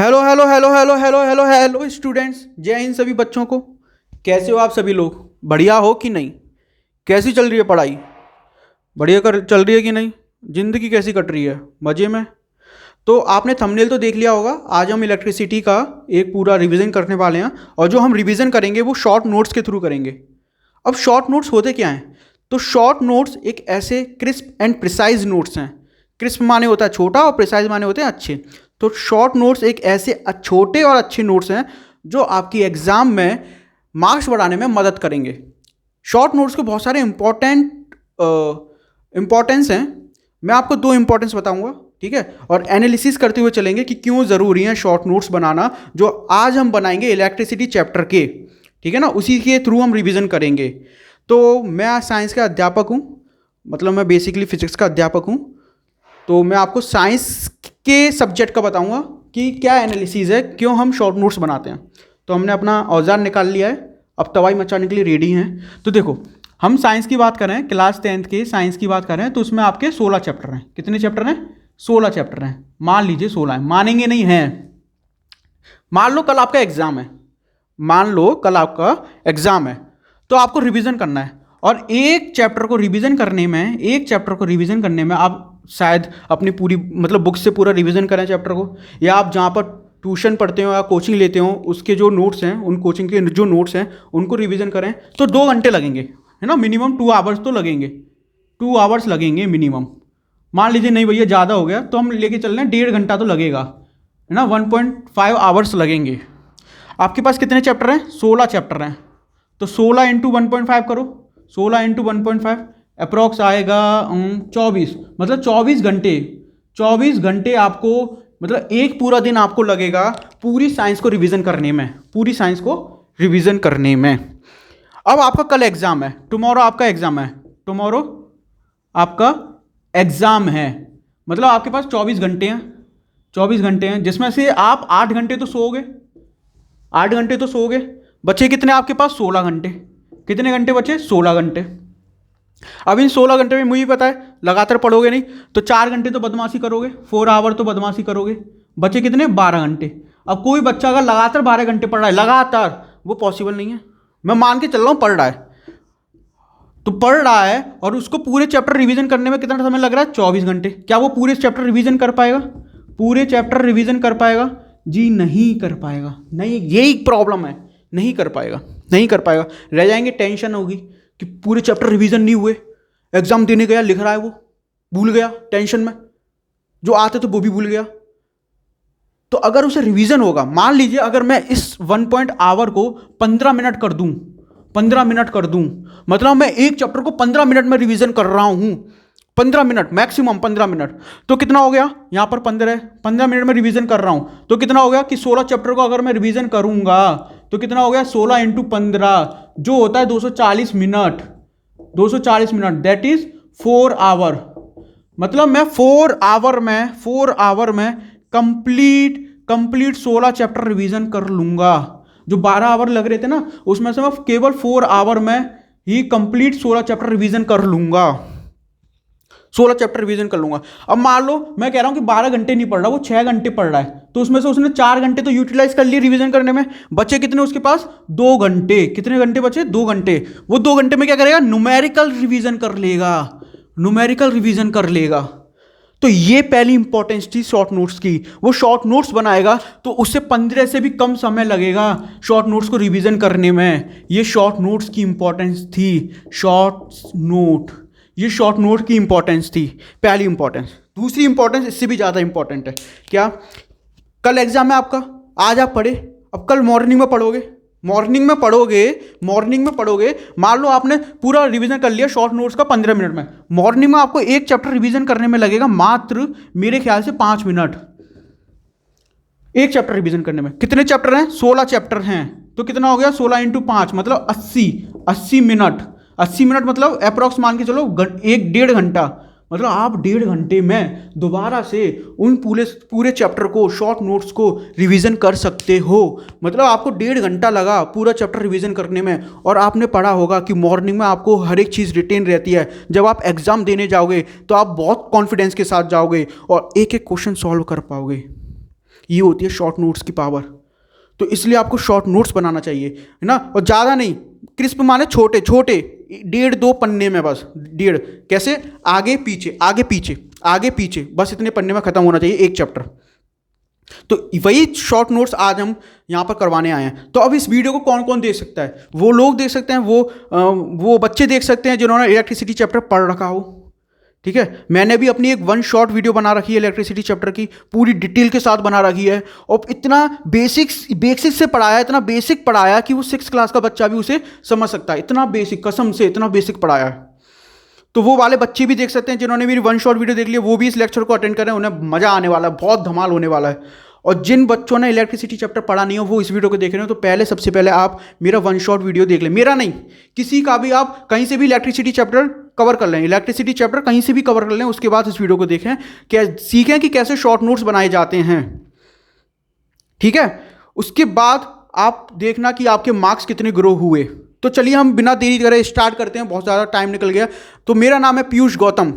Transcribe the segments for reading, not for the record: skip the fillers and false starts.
Hello hello hello hello hello hello hello students, जय हिंद सभी बच्चों को। कैसे हो आप सभी लोग? बढ़िया हो कि नहीं? कैसी चल रही है पढ़ाई? बढ़िया कर चल रही है कि नहीं? ज़िंदगी कैसी कट रही है? मज़े में? तो आपने थंबनेल तो देख लिया होगा। आज हम इलेक्ट्रिसिटी का एक पूरा रिवीजन करने वाले हैं, और जो हम रिवीजन करेंगे वो शॉर्ट नोट्स के थ्रू करेंगे। अब शॉर्ट नोट्स होते क्या हैं? तो शॉर्ट नोट्स एक ऐसे क्रिस्प एंड प्रिसाइज नोट्स हैं। क्रिस्प माने होता है छोटा और प्रिसाइज माने होते हैं अच्छे। तो शॉर्ट नोट्स एक ऐसे छोटे और अच्छे नोट्स हैं जो आपकी एग्ज़ाम में मार्क्स बढ़ाने में मदद करेंगे। शॉर्ट नोट्स के बहुत सारे इम्पॉर्टेंस हैं। मैं आपको दो इम्पॉर्टेंस बताऊंगा, ठीक है? और एनालिसिस करते हुए चलेंगे कि क्यों ज़रूरी है शॉर्ट नोट्स बनाना, जो आज हम बनाएंगे इलेक्ट्रिसिटी चैप्टर के, ठीक है ना? उसी के थ्रू हम रिवीजन करेंगे। तो मैं साइंस का अध्यापक हूँ, मतलब मैं बेसिकली फिजिक्स का अध्यापक हूँ। तो मैं आपको साइंस के सब्जेक्ट का बताऊंगा कि क्या एनालिसिस है, क्यों हम शॉर्ट नोट्स बनाते हैं। तो हमने अपना औजार निकाल लिया है, अब तवाई मचाने के लिए रेडी हैं। तो देखो, हम साइंस की बात करें, क्लास 10th के साइंस की बात करें, तो उसमें आपके 16 चैप्टर हैं। कितने चैप्टर हैं? 16 चैप्टर हैं। मान लीजिए 16 हैं, मानेंगे नहीं हैं। मान लो कल आपका एग्जाम है, मान लो कल आपका एग्जाम है, तो आपको रिवीजन करना है। और एक चैप्टर को रिवीजन करने में आप शायद अपनी पूरी मतलब बुक से पूरा रिवीजन करें चैप्टर को, या आप जहाँ पर ट्यूशन पढ़ते हो या कोचिंग लेते हो उसके जो नोट्स हैं, उन कोचिंग के जो नोट्स हैं उनको रिवीजन करें, तो 2 घंटे लगेंगे, है ना? मिनिमम 2 आवर्स तो लगेंगे, 2 आवर्स लगेंगे मिनिमम। मान लीजिए नहीं भैया ज़्यादा हो गया, तो हम लेके चल रहे हैं 1.5 घंटा तो लगेगा, है ना? 1.5 आवर्स लगेंगे। आपके पास कितने चैप्टर हैं? 16 चैप्टर हैं। तो 16 इंटू 1.5 करो, 16 इंटू 1.5 अप्रॉक्स आएगा 24, मतलब 24 घंटे। 24 घंटे आपको, मतलब एक पूरा दिन आपको लगेगा पूरी साइंस को रिवीजन करने में, पूरी साइंस को रिवीजन करने में। अब आपका कल एग्जाम है, टुमारो आपका एग्जाम है, टुमारो आपका एग्जाम है, मतलब आपके पास 24 घंटे हैं। 24 घंटे हैं जिसमें से आप 8 घंटे तो सोओगे, 8 घंटे तो सोओगे। बचे कितने आपके पास? 16 घंटे। कितने घंटे बचे? 16 घंटे। अब इन 16 घंटे में मुझे पता है लगातार पढ़ोगे नहीं, तो 4 घंटे तो बदमाशी करोगे, 4 आवर तो बदमाशी करोगे। बचे कितने? 12 घंटे। अब कोई बच्चा अगर लगातार 12 घंटे पढ़ रहा है लगातार, वो पॉसिबल नहीं है। मैं मान के चल रहा हूँ पढ़ रहा है, तो पढ़ रहा है और उसको पूरे चैप्टर रिवीजन करने में कितना समय लग रहा है? 24 घंटे। क्या वो पूरे चैप्टर रिवीजन कर पाएगा? पूरे चैप्टर रिवीजन कर पाएगा? जी नहीं कर पाएगा। नहीं, यही प्रॉब्लम है, नहीं कर पाएगा, नहीं कर पाएगा। रह जाएंगे, टेंशन होगी कि पूरे चैप्टर रिवीजन नहीं हुए, एग्जाम देने गया, लिख रहा है वो भूल गया, टेंशन में, जो आते तो वो भी भूल गया। तो अगर उसे रिवीजन होगा, मान लीजिए अगर मैं इस 1 आवर को 15 मिनट कर दूं, 15 मिनट कर दूं, मतलब मैं एक चैप्टर को 15 मिनट में रिवीजन कर रहा हूं, 15 मिनट मैक्सिमम 15 मिनट, तो कितना हो गया? यहां पर 15 मिनट में रिवीजन कर रहा हूं, तो कितना हो गया कि 16 चैप्टर को अगर मैं रिवीजन करूंगा तो कितना हो गया? 16 इंटू 15 जो होता है 240 minute, 240 minute, that is 4 hour. मतलब मैं 4 आवर में कंप्लीट 16 चैप्टर रिवीजन कर लूंगा। जो 12 आवर लग रहे थे ना, उसमें से मैं केवल 4 आवर में ही कंप्लीट 16 चैप्टर रिवीजन कर लूंगा, 16 चैप्टर रिवीजन कर लूंगा। अब मान लो मैं कह रहा हूं कि 12 घंटे नहीं पढ़ रहा, वो 6 घंटे पढ़ रहा है, तो उसमें से उसने 4 घंटे तो यूटिलाइज कर लिए रिवीजन करने में। बचे कितने उसके पास? 2 घंटे। कितने घंटे बचे? 2 घंटे। वो 2 घंटे में क्या करेगा? न्यूमेरिकल रिवीजन कर लेगा, न्यूमेरिकल रिवीजन कर लेगा। तो ये पहली इंपॉर्टेंस थी शॉर्ट नोट्स की। वो शॉर्ट नोट्स बनाएगा तो उससे 15 से भी कम समय लगेगा शॉर्ट नोट्स को रिवीजन करने में। ये शॉर्ट नोट्स की इंपॉर्टेंस थी, शॉर्ट नोट, ये शॉर्ट नोट की इंपॉर्टेंस थी, पहली इंपॉर्टेंस। दूसरी इंपॉर्टेंस इससे भी ज़्यादा इंपॉर्टेंट है। क्या? कल एग्जाम है आपका, आज आप पढ़े, अब कल मॉर्निंग में पढ़ोगे, मॉर्निंग में पढ़ोगे। मान लो आपने पूरा रिवीजन कर लिया शॉर्ट नोट्स का 15 मिनट में। मॉर्निंग में आपको एक चैप्टर रिवीजन करने में लगेगा मात्र मेरे ख्याल से 5 मिनट। एक चैप्टर रिवीजन करने में कितने चैप्टर हैं? 16 चैप्टर हैं। तो कितना हो गया? 16 इंटू 5 मतलब 80 मिनट। 80 मिनट मतलब अप्रॉक्स मान के चलो 1-1.5 घंटा। मतलब आप 1.5 घंटे में दोबारा से उन पूरे चैप्टर को, शॉर्ट नोट्स को रिवीजन कर सकते हो। मतलब आपको 1.5 घंटा लगा पूरा चैप्टर रिवीजन करने में, और आपने पढ़ा होगा कि मॉर्निंग में आपको हर एक चीज़ रिटेन रहती है। जब आप एग्जाम देने जाओगे तो आप बहुत कॉन्फिडेंस के साथ जाओगे और एक एक क्वेश्चन सॉल्व कर पाओगे। ये होती है शॉर्ट नोट्स की पावर। तो इसलिए आपको शॉर्ट नोट्स बनाना चाहिए, है ना, और ज़्यादा नहीं, क्रिस्प माने छोटे छोटे, 1.5-2 पन्ने में बस, 1.5 कैसे, आगे पीछे आगे पीछे आगे पीछे, बस इतने पन्ने में ख़त्म होना चाहिए एक चैप्टर। तो वही शॉर्ट नोट्स आज हम यहाँ पर करवाने आए हैं। तो अब इस वीडियो को कौन कौन देख सकता है? वो लोग देख सकते हैं, वो बच्चे देख सकते हैं जिन्होंने इलेक्ट्रिसिटी चैप्टर पढ़ रखा हो, ठीक है। मैंने भी अपनी एक 1 शॉर्ट वीडियो बना रखी है इलेक्ट्रिसिटी चैप्टर की, पूरी डिटेल के साथ बना रखी है, और इतना बेसिक से पढ़ाया, इतना बेसिक पढ़ाया कि वो 6 क्लास का बच्चा भी उसे समझ सकता है। इतना बेसिक, कसम से इतना बेसिक पढ़ाया है। तो वो वाले बच्चे भी देख सकते हैं जिन्होंने मेरी 1 शॉर्ट वीडियो देख ली, वो भी इस लेक्चर को अटेंड करें, उन्हें मज़ा आने वाला है, बहुत धमाल होने वाला है। और जिन बच्चों ने इलेक्ट्रिसिटी चैप्टर पढ़ा नहीं हो वो इस वीडियो को देख रहे हो, तो पहले सबसे पहले आप मेरा 1 शॉर्ट वीडियो देख लें, मेरा नहीं, किसी का भी, आप कहीं से भी इलेक्ट्रिसिटी चैप्टर कवर कर लें, इलेक्ट्रिसिटी चैप्टर कहीं से भी कवर कर लें, उसके बाद इस वीडियो को देखें, क्या सीखें कि कैसे शॉर्ट नोट्स बनाए जाते हैं, ठीक है। उसके बाद आप देखना कि आपके मार्क्स कितने ग्रो हुए। तो चलिए हम बिना देरी करे स्टार्ट करते हैं, बहुत ज़्यादा टाइम निकल गया। तो मेरा नाम है पीयूष गौतम।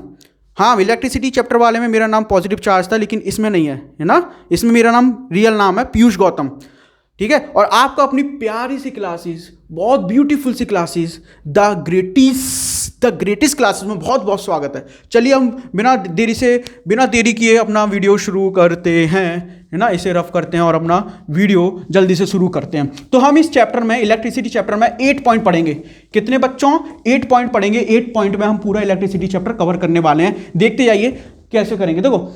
हाँ, इलेक्ट्रिसिटी चैप्टर वाले में मेरा नाम पॉजिटिव चार्ज था, लेकिन इसमें नहीं है ना, इसमें मेरा नाम रियल नाम है पीयूष गौतम, ठीक है। और आपका अपनी प्यारी सी क्लासेस, बहुत ब्यूटीफुल सी क्लासेस, द ग्रेटेस्ट क्लासेस में बहुत बहुत स्वागत है। चलिए हम बिना देरी किए अपना वीडियो शुरू करते हैं, है ना, इसे रफ करते हैं और अपना वीडियो जल्दी से शुरू करते हैं। तो हम इस चैप्टर में, इलेक्ट्रिसिटी चैप्टर में 8 पॉइंट पढ़ेंगे। कितने बच्चों? 8 पॉइंट पढ़ेंगे। 8 पॉइंट में हम पूरा इलेक्ट्रिसिटी चैप्टर कवर करने वाले हैं। देखते जाइए कैसे करेंगे। देखो,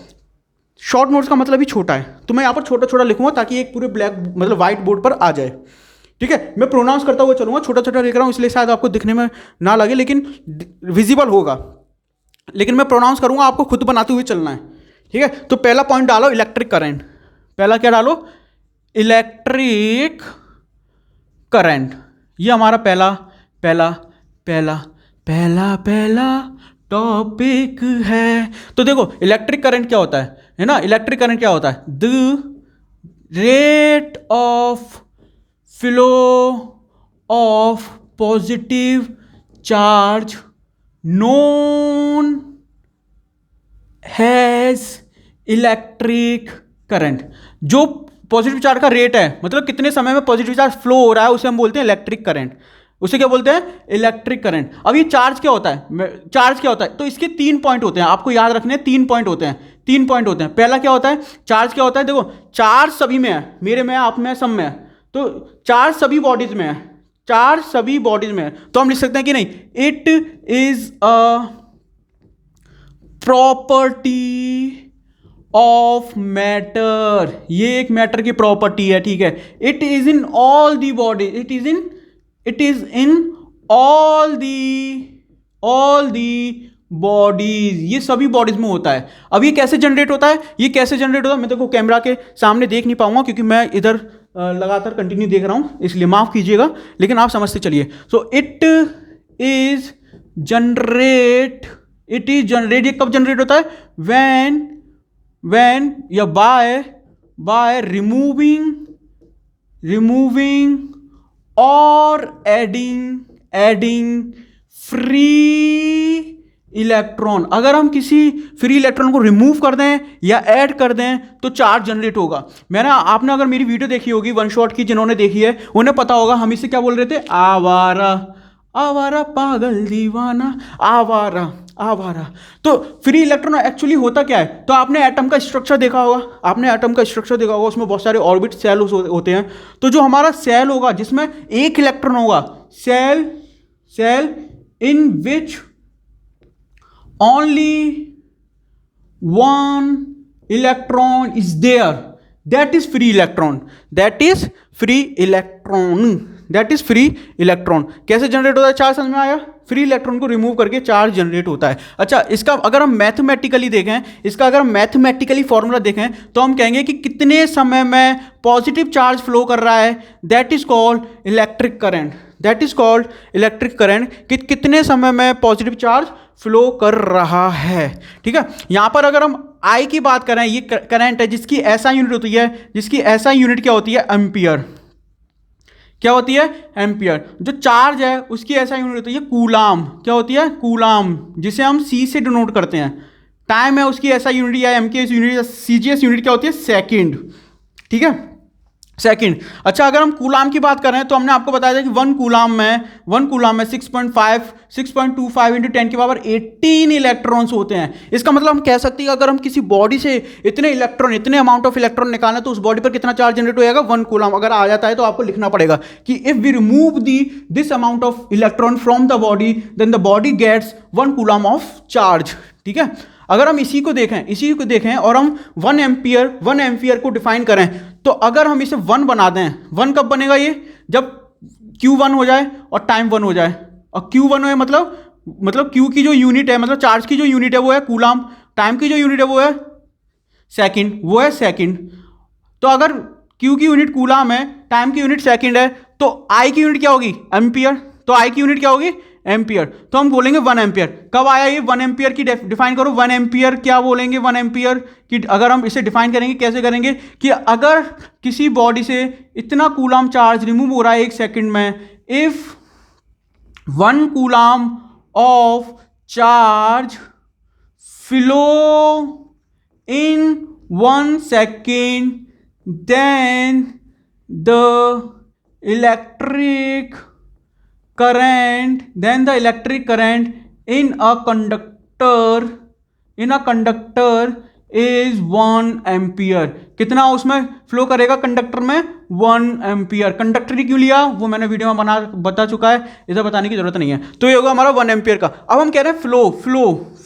शॉर्ट नोट्स का मतलब ही छोटा है, तो मैं यहाँ पर छोटा छोटा लिखूंगा ताकि एक पूरे मतलब व्हाइट बोर्ड पर आ जाए, ठीक है। मैं प्रोनाउंस करता हुआ चलूंगा, छोटा छोटा लिख रहा हूँ इसलिए शायद आपको दिखने में ना लगे, लेकिन विजिबल होगा। लेकिन मैं प्रोनाउंस करूंगा, आपको खुद बनाते हुए चलना है, ठीक है। तो पहला पॉइंट डालो, इलेक्ट्रिक करंट। पहला क्या डालो? Electric current. ये हमारा पहला टॉपिक है। तो देखो, इलेक्ट्रिक करंट क्या होता है ना, इलेक्ट्रिक करंट क्या होता है? The rate of flow of positive charge known has electric current. जो पॉजिटिव चार्ज का रेट है, मतलब कितने समय में पॉजिटिव चार्ज फ्लो हो रहा है, उसे हम बोलते हैं इलेक्ट्रिक करंट। उसे क्या बोलते हैं? Electric current. अब ये चार्ज क्या होता है? चार्ज क्या होता है? तो इसके 3 पॉइंट होते हैं, आपको याद रखने हैं। 3 पॉइंट होते हैं, 3 पॉइंट होते हैं। पहला क्या होता है? चार्ज क्या होता है? देखो, चार्ज सभी में है, मेरे में है, आप में है, सब में है। तो चार्ज सभी बॉडीज में है, चार्ज सभी बॉडीज में है। तो हम लिख सकते हैं कि नहीं, it is a property of matter. ये एक मैटर की प्रॉपर्टी है, ठीक है। It is in all the body, it is in all the bodies, ये सभी बॉडीज में होता है। अब ये कैसे जनरेट होता है? ये कैसे जनरेट होता है, मैं देखो कैमरा के सामने देख नहीं पाऊंगा क्योंकि मैं इधर लगातार कंटिन्यू देख रहा हूं, इसलिए माफ कीजिएगा, लेकिन आप समझते चलिए। सो इट इज जनरेट, ये कब जनरेट होता है? when या by removing or adding free electron. अगर हम किसी फ्री इलेक्ट्रॉन को रिमूव कर दें या ऐड कर दें तो चार्ज जनरेट होगा। आपने अगर मेरी वीडियो देखी होगी 1 शॉट की, जिन्होंने देखी है उन्हें पता होगा हम इसे क्या बोल रहे थे? आवारा पागल दीवाना, आवारा। तो फ्री इलेक्ट्रॉन एक्चुअली होता क्या है? तो आपने एटम का स्ट्रक्चर देखा होगा, उसमें बहुत सारे ऑर्बिट सेल होते हैं। तो जो हमारा सेल होगा जिसमें एक इलेक्ट्रॉन होगा, cell in which only 1 electron is there, that is free electron. कैसे जनरेट होता है चार्ज? समझ में आया? फ्री इलेक्ट्रॉन को रिमूव करके चार्ज जनरेट होता है। अच्छा, इसका अगर हम मैथमेटिकली फॉर्मूला देखें तो हम कहेंगे कि कितने समय में पॉजिटिव चार्ज फ्लो कर रहा है, that is called electric current. कितने समय में पॉजिटिव चार्ज फ्लो कर रहा है, ठीक है। यहां पर अगर हम आई की बात करें, ये करंट है जिसकी ऐसा यूनिट होती है, क्या होती है? एम्पियर। क्या होती है? एम्पियर। जो चार्ज है उसकी ऐसा यूनिट होती है कूलाम। क्या होती है? कूलाम, जिसे हम सी से डिनोट करते हैं। टाइम है उसकी ऐसा यूनिट या एम के यूनिट या सीजीएस यूनिट क्या होती है? सेकंड। ठीक है। सेकंड, अच्छा अगर हम कूलाम की बात करें तो हमने आपको बताया था कि 1 कूलाम में 6.25 इंटू 10 की पावर 18 इलेक्ट्रॉन्स होते हैं। इसका मतलब हम कह सकते हैं अगर हम किसी बॉडी से इतने अमाउंट ऑफ इलेक्ट्रॉन निकालें तो उस बॉडी पर कितना चार्ज जनरेट होगा, 1 कूलाम। अगर आ जाता है तो आपको लिखना पड़ेगा कि if we remove this amount of electron from the body then the body gets 1 coulomb of charge. ठीक है, अगर हम इसी को देखें और हम 1 एम्पियर को डिफाइन करें तो अगर हम इसे 1 बना दें, 1 कब बनेगा ये, जब Q1 हो जाए और टाइम 1 हो जाए। और Q1 हो मतलब Q की जो यूनिट है, मतलब चार्ज की जो यूनिट है वो है कूलाम, टाइम की जो यूनिट है वो है सेकंड। तो अगर Q की यूनिट कूलाम है, टाइम की यूनिट सेकंड है, तो I की यूनिट क्या होगी, एम्पियर। तो I की यूनिट क्या होगी, एम्पियर। तो हम बोलेंगे 1 एम्पियर। कब आया ये 1 एम्पियर की डिफाइन करो। 1 एम्पियर क्या बोलेंगे, 1 एम्पियर की अगर हम इसे डिफाइन करेंगे कैसे करेंगे कि अगर किसी बॉडी से इतना कूलाम चार्ज रिमूव हो रहा है 1 सेकंड में, if 1 coulomb of charge flow in 1 second, then the electric current in a conductor is 1 ampere. कितना उसमें फ्लो करेगा कंडक्टर में, 1 एम्पियर। कंडक्टर क्यों लिया वो मैंने वीडियो में बता चुका है, इसे बताने की जरूरत नहीं है। तो ये होगा हमारा 1 एम्पियर का। अब हम कह रहे हैं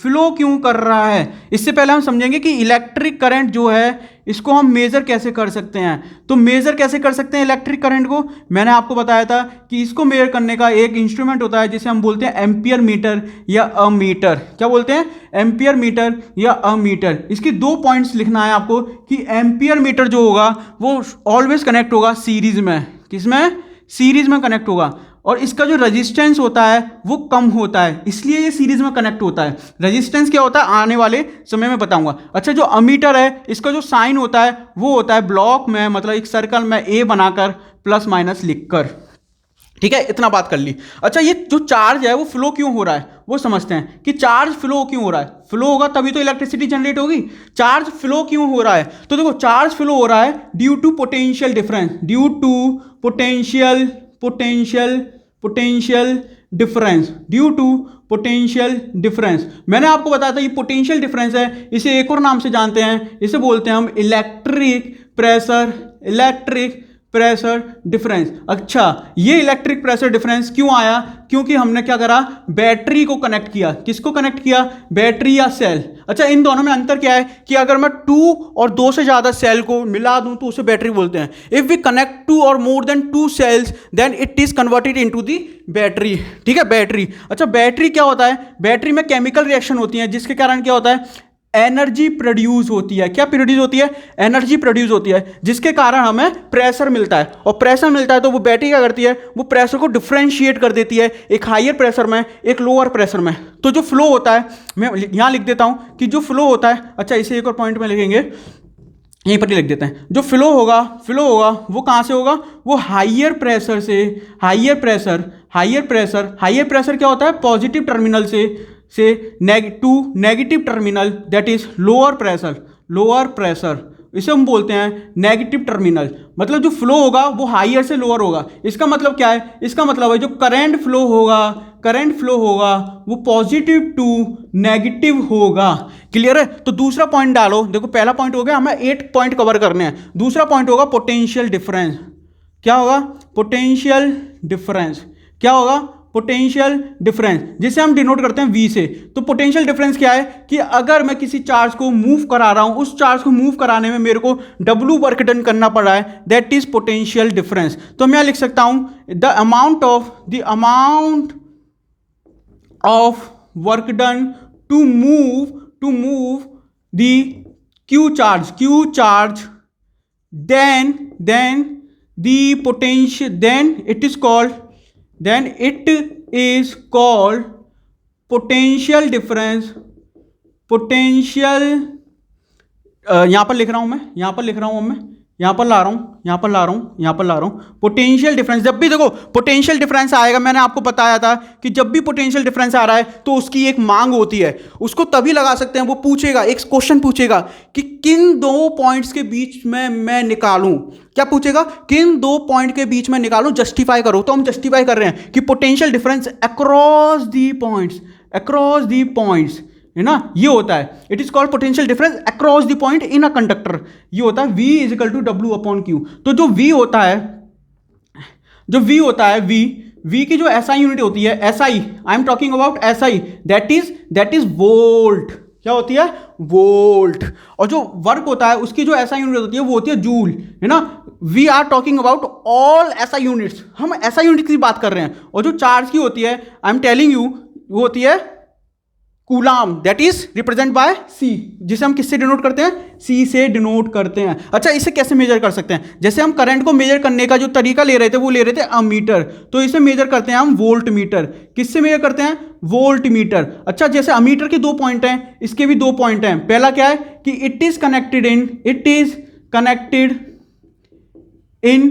फ्लो क्यों कर रहा है। इससे पहले हम समझेंगे कि इलेक्ट्रिक करंट जो है इसको हम मेजर कैसे कर सकते हैं। तो मेजर कैसे कर सकते हैं इलेक्ट्रिक करंट को, मैंने आपको बताया था कि इसको मेजर करने का एक इंस्ट्रूमेंट होता है जिसे हम बोलते हैं एम्पियर मीटर या अमीटर। क्या बोलते हैं, एम्पियर मीटर या अमीटर। इसकी 2 पॉइंट्स लिखना है आपको कि एम्पियर मीटर जो होगा वो ऑलवेज कनेक्ट होगा सीरीज में। किसमें, सीरीज में कनेक्ट होगा। और इसका जो रेजिस्टेंस होता है वो कम होता है, इसलिए ये सीरीज में कनेक्ट होता है। रेजिस्टेंस क्या होता है आने वाले समय में बताऊंगा। अच्छा, जो अमीटर है इसका जो साइन होता है वो होता है ब्लॉक में, मतलब एक सर्कल में ए बनाकर प्लस माइनस लिखकर। ठीक है, इतना बात कर ली। अच्छा, ये जो चार्ज है वो फ्लो क्यों हो रहा है वो समझते हैं कि चार्ज फ्लो क्यों हो रहा है। फ्लो होगा तभी तो इलेक्ट्रिसिटी जनरेट होगी। चार्ज फ्लो क्यों हो रहा है, तो देखो चार्ज फ्लो हो रहा है due to potential difference, due to potential difference. मैंने आपको बताया था ये पोटेंशियल डिफरेंस है, इसे एक और नाम से जानते हैं, इसे बोलते हैं हम इलेक्ट्रिक प्रेशर डिफरेंस। अच्छा, ये इलेक्ट्रिक प्रेशर डिफरेंस क्यों आया, क्योंकि हमने क्या करा, बैटरी को कनेक्ट किया। किसको कनेक्ट किया, बैटरी या सेल। अच्छा, इन दोनों में अंतर क्या है कि अगर मैं 2 और 2 से ज्यादा सेल को मिला दूं तो उसे बैटरी बोलते हैं। इफ वी कनेक्ट 2 और more than 2 cells then it is converted into the battery. ठीक है, बैटरी। अच्छा, बैटरी क्या होता है, बैटरी में केमिकल रिएक्शन होती है जिसके कारण क्या होता है, एनर्जी प्रोड्यूस होती है। क्या प्रोड्यूस होती है, एनर्जी प्रोड्यूस होती है, जिसके कारण हमें प्रेशर मिलता है। और प्रेशर मिलता है तो वो बैटरी क्या करती है, वो प्रेशर को डिफरेंशिएट कर देती है, एक हायर प्रेशर में एक लोअर प्रेशर में। तो जो फ्लो होता है, मैं यहां लिख देता हूं कि जो फ्लो होता है, अच्छा इसे एक और पॉइंट में लिखेंगे, यहीं पर लिख देते हैं। जो फ्लो होगा वो कहां से होगा, वो हायर प्रेशर से। हायर प्रेशर क्या होता है, पॉजिटिव टर्मिनल से negative terminal, that is lower pressure. इसे हम बोलते हैं नेगेटिव टर्मिनल। मतलब जो फ्लो होगा वो हायर से लोअर होगा। इसका मतलब क्या है, इसका मतलब है जो करंट फ्लो होगा वो पॉजिटिव टू नेगेटिव होगा। क्लियर है। तो दूसरा पॉइंट डालो, देखो पहला पॉइंट हो गया, हमें 8 पॉइंट कवर करने हैं। दूसरा पॉइंट होगा पोटेंशियल डिफरेंस। क्या होगा, पोटेंशियल डिफरेंस, जिसे हम डिनोट करते हैं V से। तो पोटेंशियल डिफरेंस क्या है कि अगर मैं किसी चार्ज को मूव करा रहा हूं, उस चार्ज को मूव कराने में मेरे को W वर्क डन करना पड़ रहा है, दैट इज पोटेंशियल डिफरेंस। तो मैं लिख सकता हूं the amount of work done to move the Q charge then the potential then it is called potential difference। यहां पर लिख रहा हूं मैं यहाँ पर ला रहा हूँ, यहाँ पर ला रहा हूँ, यहाँ पर ला रहा हूँ। पोटेंशियल डिफरेंस, जब भी देखो पोटेंशियल डिफरेंस आएगा, मैंने आपको बताया था कि जब भी पोटेंशियल डिफरेंस आ रहा है तो उसकी एक मांग होती है, उसको तभी लगा सकते हैं। वो पूछेगा, एक क्वेश्चन पूछेगा कि किन दो पॉइंट्स के बीच में मैं निकालूं, क्या पूछेगा, किन दो पॉइंट के बीच में निकालूं, जस्टिफाई करो। तो हम जस्टिफाई कर रहे हैं कि potential difference across the points, across the points, है ना, ये होता है। It is called potential difference across the point in a conductor. ये होता है V is equal to W upon Q। तो जो V होता है, जो V होता है, V की जो SI यूनिट होती है, SI, I am talking about SI, that is volt. क्या होती है, वोल्ट। और जो वर्क होता है उसकी जो SI यूनिट होती है वो होती है जूल, है ना। We are talking about all SI units, हम SI यूनिट की बात कर रहे हैं। और जो चार्ज की होती है, आई एम टेलिंग यू, वो होती है coulomb, that is represent by C, जिसे हम किससे डिनोट करते हैं, C से डिनोट करते हैं। अच्छा, इसे कैसे मेजर कर सकते हैं, जैसे हम करंट को मेजर करने का जो तरीका ले रहे थे वो ले रहे थे अमीटर, तो इसे मेजर करते हैं हम वोल्ट मीटर। किससे मेजर करते हैं, वोल्ट मीटर। अच्छा, जैसे अमीटर के दो पॉइंट हैं, इसके भी दो पॉइंट हैं। पहला क्या है कि it is connected in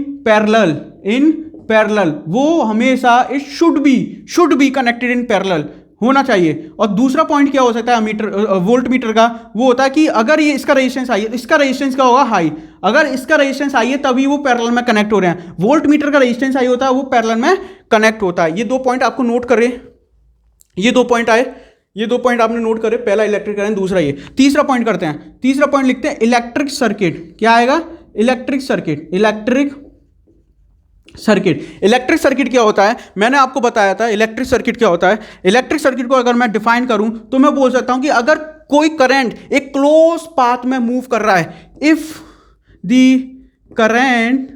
parallel, वो हमेशा it should be connected in parallel होना चाहिए। और दूसरा पॉइंट क्या हो सकता है अमीटर वोल्ट मीटर का, वो होता है कि अगर ये इसका रेजिस्टेंस हाई है, इसका रेजिस्टेंस क्या होगा, हाई। अगर इसका रेजिस्टेंस हाई है तभी वो पैरेलल में कनेक्ट हो रहे हैं। वोल्ट मीटर का रेजिस्टेंस हाई होता है, वो पैरेलल में कनेक्ट होता है। ये दो पॉइंट आपको नोट करें, ये दो पॉइंट आए, ये दो पॉइंट आपने नोट करे, पहला इलेक्ट्रिक करंट, दूसरा ये। तीसरा पॉइंट करते हैं, तीसरा पॉइंट लिखते हैं इलेक्ट्रिक सर्किट। क्या आएगा, इलेक्ट्रिक सर्किट। इलेक्ट्रिक सर्किट क्या होता है, मैंने आपको बताया था इलेक्ट्रिक सर्किट क्या होता है। इलेक्ट्रिक सर्किट को अगर मैं डिफाइन करूं तो मैं बोल सकता हूं कि अगर कोई करंट एक क्लोज पाथ में मूव कर रहा है, if the current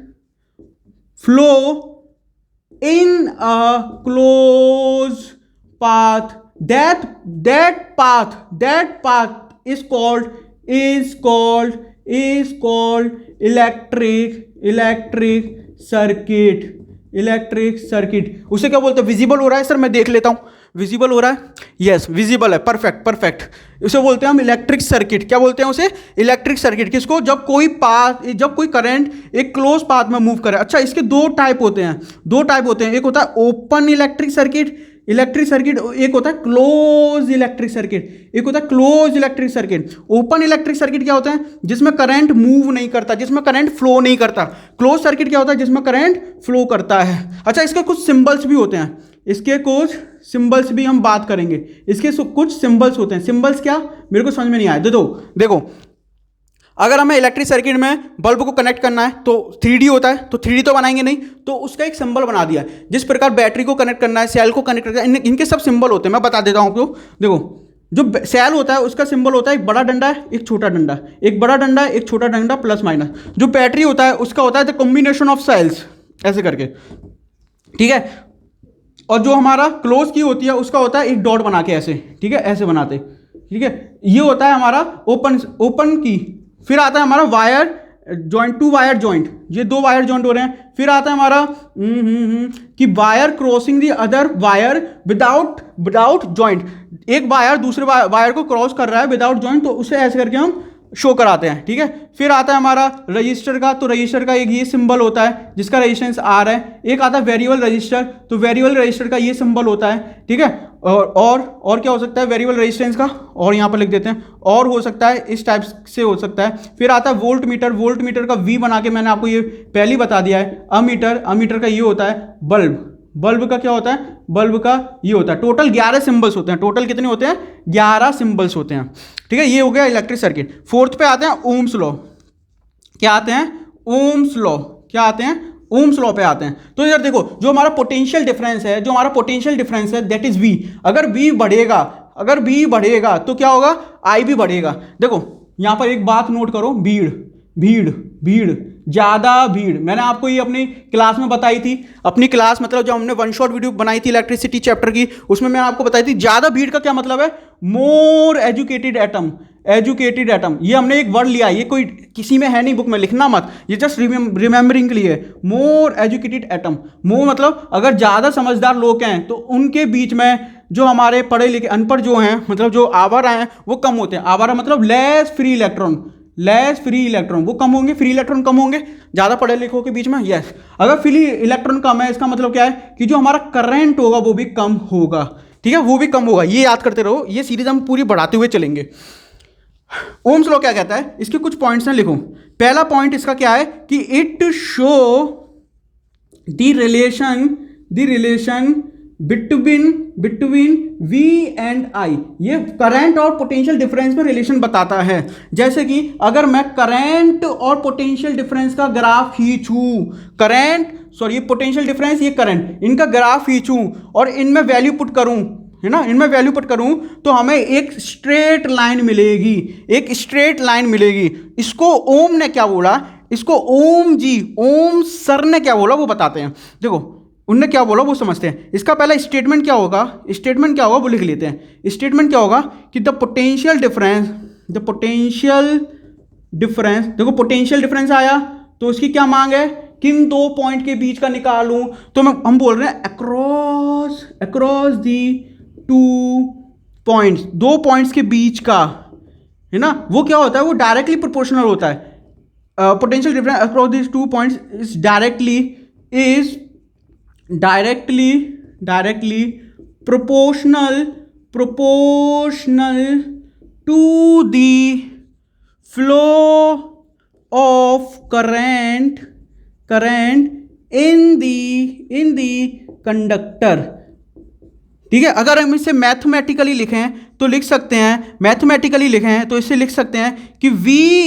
flow in a close path, that path is called electric circuit. उसे क्या बोलते हैं, विजिबल हो रहा है सर, मैं देख लेता हूं, विजिबल हो रहा है, यस विजिबल है, परफेक्ट। उसे बोलते हैं हम इलेक्ट्रिक सर्किट। क्या बोलते हैं उसे, इलेक्ट्रिक सर्किट। किसको, जब कोई करंट एक क्लोज पाथ में मूव करे। अच्छा, इसके दो टाइप होते हैं, एक होता है ओपन इलेक्ट्रिक सर्किट, एक होता है close electric circuit, open electric circuit क्या होता है, जिसमें करंट मूव नहीं करता, जिसमें करंट फ्लो नहीं करता। क्लोज सर्किट क्या होता है, जिसमें करंट फ्लो करता है। अच्छा, इसके कुछ सिंबल्स भी होते हैं, इसके कुछ सिंबल्स भी हम बात करेंगे। इसके कुछ सिंबल्स होते हैं, सिंबल्स क्या, मेरे को समझ में नहीं आया। देखो अगर हमें इलेक्ट्रिक सर्किट में बल्ब को कनेक्ट करना है तो 3D होता है, तो 3D तो बनाएंगे नहीं, तो उसका एक सिंबल बना दिया। जिस प्रकार बैटरी को कनेक्ट करना है, सेल को कनेक्ट करना है, इनके सब सिंबल होते हैं। मैं बता देता हूं आपको। देखो, जो सेल होता है उसका सिंबल होता है एक बड़ा डंडा है, एक छोटा डंडा, एक बड़ा डंडा है, एक छोटा डंडा, प्लस माइनस। जो बैटरी होता है उसका होता है द कॉम्बिनेशन ऑफ सेल्स, ऐसे करके, ठीक है। और जो हमारा क्लोज की होती है उसका होता है एक डॉट बना के ऐसे, ठीक है, ऐसे बनाते, ठीक है। ये होता है हमारा ओपन की। फिर आता है हमारा वायर जॉइंट, 2 वायर जॉइंट, ये 2 वायर जॉइंट हो रहे हैं। फिर आता है हमारा कि wire crossing the other wire without joint, एक वायर दूसरे वायर को क्रॉस कर रहा है विदाउट जॉइंट, तो उसे ऐसे करके हम शो कराते हैं, ठीक है। फिर आता है हमारा रजिस्टर का, तो रजिस्टर का एक ये सिंबल होता है जिसका रेजिस्टेंस R है। एक आता है वेरिएबल रजिस्टर, तो वेरिएबल रजिस्टर का ये सिंबल होता है, ठीक है। और क्या हो सकता है वेरिएबल रेजिस्टेंस का, और यहाँ पर लिख देते हैं, और हो सकता है इस टाइप से हो सकता है। फिर आता है वोल्ट मीटर का V बना के मैंने आपको ये पहले ही बता दिया है। अमीटर का ये होता है बल्ब का क्या होता है, बल्ब का ये होता है। टोटल 11 सिंबल्स होते हैं। टोटल कितने होते हैं, 11 सिंबल्स होते हैं, ठीक है। ये हो गया इलेक्ट्रिक सर्किट। फोर्थ पे आते हैं ओम्स लॉ। क्या आते हैं, ओम्स लॉ पे आते हैं। तो इधर देखो, जो हमारा पोटेंशियल डिफरेंस है दैट इज V। अगर V बढ़ेगा तो क्या होगा, I भी बढ़ेगा। देखो यहां पर एक बात नोट करो, भीड़, ज्यादा भीड़, मैंने आपको ये अपनी क्लास में बताई थी। अपनी क्लास मतलब जब हमने 1 शॉट वीडियो बनाई थी इलेक्ट्रिसिटी चैप्टर की, उसमें मैंने आपको बताई थी ज्यादा भीड़ का क्या मतलब है, मोर एजुकेटेड एटम। ये हमने एक वर्ड लिया, ये कोई किसी में है नहीं, बुक में लिखना मत, ये जस्ट रिमेंबरिंग के लिए। मोर एजुकेटेड एटम, मोर मतलब अगर ज्यादा समझदार लोग हैं तो उनके बीच में जो हमारे पढ़े लिखे अनपढ़ जो हैं, मतलब जो आवारा हैं, वो कम होते हैं। आवारा मतलब less free electron, less free electron, वो कम होंगे, फ्री इलेक्ट्रॉन कम होंगे ज़्यादा पढ़े लिखों के बीच में, यस। अगर फ्री इलेक्ट्रॉन कम है इसका मतलब क्या है कि जो हमारा करंट होगा वो भी कम होगा, ठीक है, वो भी कम होगा। ये याद करते रहो, ये सीरीज हम पूरी बढ़ाते हुए चलेंगे। ओम्स लॉ क्या कहता है, इसके कुछ पॉइंट्स हैं, लिखो। पहला पॉइंट इसका क्या है कि it show the relation between V and I, ये करंट और पोटेंशियल डिफरेंस में रिलेशन बताता है। जैसे कि अगर मैं करंट और पोटेंशियल डिफरेंस का ग्राफ खींचूं, ये पोटेंशियल डिफरेंस, ये करंट, इनका ग्राफ खींचूं और इनमें वैल्यू पुट करूं, है ना, इनमें वैल्यू पुट करूं तो हमें एक स्ट्रेट लाइन मिलेगी, इसको ओम ने क्या बोला, इसको ओम सर ने क्या बोला वो बताते हैं। देखो उनने क्या बोला वो समझते हैं। इसका पहला स्टेटमेंट क्या होगा वो लिख लेते हैं। स्टेटमेंट क्या होगा कि द पोटेंशियल डिफरेंस, देखो पोटेंशियल डिफरेंस आया तो उसकी क्या मांग है, किन दो पॉइंट के बीच का निकालूं, तो हम बोल रहे हैं अक्रॉस दी टू पॉइंट्स, दो पॉइंट्स के बीच का, है ना, वो क्या होता है, वो डायरेक्टली प्रोपोर्शनल होता है। Potential difference across these two points is directly proportional to the flow of current in the conductor, ठीक है। अगर हम इसे मैथमेटिकली लिखें तो लिख सकते हैं, तो इससे लिख सकते हैं कि V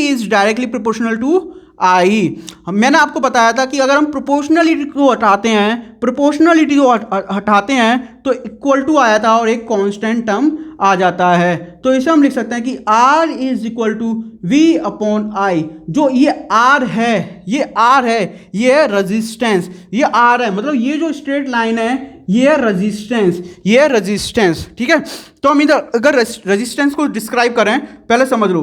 is directly proportional to I। मैंने आपको बताया था कि अगर हम प्रोपोर्शनलिटी को हटाते हैं तो इक्वल टू आया था और एक कांस्टेंट टर्म आ जाता है। तो इसे हम लिख सकते हैं कि R is equal to V upon I। जो ये R है, ये है रेजिस्टेंस, ये R है, मतलब ये जो स्ट्रेट लाइन है ये है रेजिस्टेंस, ठीक है। तो हम इधर अगर रेजिस्टेंस को डिस्क्राइब करें, पहले समझ लो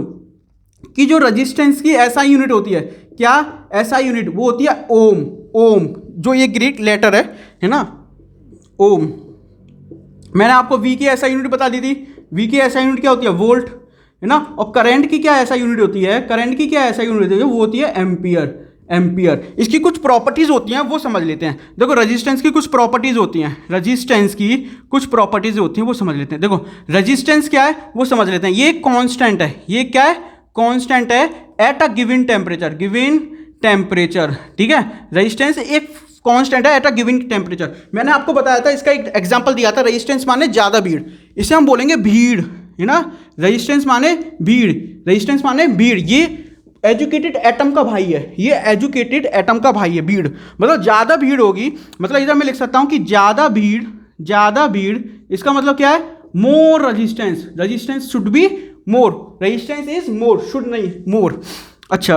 कि जो रेजिस्टेंस की SI यूनिट होती है, क्या SI यूनिट, वो होती है ओम, जो ये ग्रीक लेटर है ना, ओम। मैंने आपको V की SI यूनिट बता दी थी। V की SI यूनिट क्या होती है, वोल्ट, है ना। और करंट की क्या SI यूनिट होती है, वो होती है एम्पियर। इसकी कुछ प्रॉपर्टीज होती हैं वो समझ लेते हैं। देखो रेजिस्टेंस की कुछ प्रॉपर्टीज होती हैं, वो समझ लेते हैं। देखो रेजिस्टेंस क्या है वो समझ लेते हैं। ये कांस्टेंट है, ये क्या है, कांस्टेंट है एट अ गिवन टेम्परेचर, ठीक है। रेजिस्टेंस एक कांस्टेंट है एट अ गिवन टेम्परेचर। मैंने आपको बताया था, इसका एक एग्जांपल दिया था, रेजिस्टेंस माने ज्यादा भीड़, इसे हम बोलेंगे भीड़, है ना। रेजिस्टेंस माने भीड़। ये एजुकेटेड एटम का भाई है, भीड़, मतलब ज्यादा भीड़ होगी, मतलब इधर मैं लिख सकता हूं कि ज्यादा भीड़, इसका मतलब क्या है, more resistance should be more, resistance is more, should नहीं मोर। अच्छा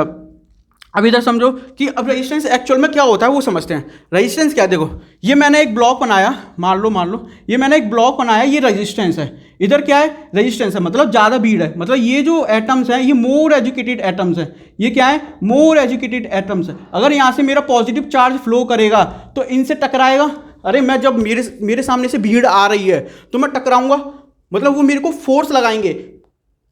अब इधर समझो कि अब रेजिस्टेंस एक्चुअल में क्या होता है वो समझते हैं। रेजिस्टेंस क्या है, देखो ये मैंने एक ब्लॉक बनाया, मान लो ये मैंने एक ब्लॉक बनाया, ये रेजिस्टेंस है, इधर क्या है, रेजिस्टेंस है, मतलब ज़्यादा भीड़ है, मतलब ये जो एटम्स हैं ये मोर एजुकेटेड एटम्स है, ये क्या है, मोर एजुकेटेड एटम्स है। अगर यहाँ से मेरा पॉजिटिव चार्ज फ्लो करेगा तो इनसे टकराएगा। अरे मैं जब मेरे सामने से भीड़ आ रही है तो मैं टकराऊंगा, मतलब वो मेरे को फोर्स लगाएंगे।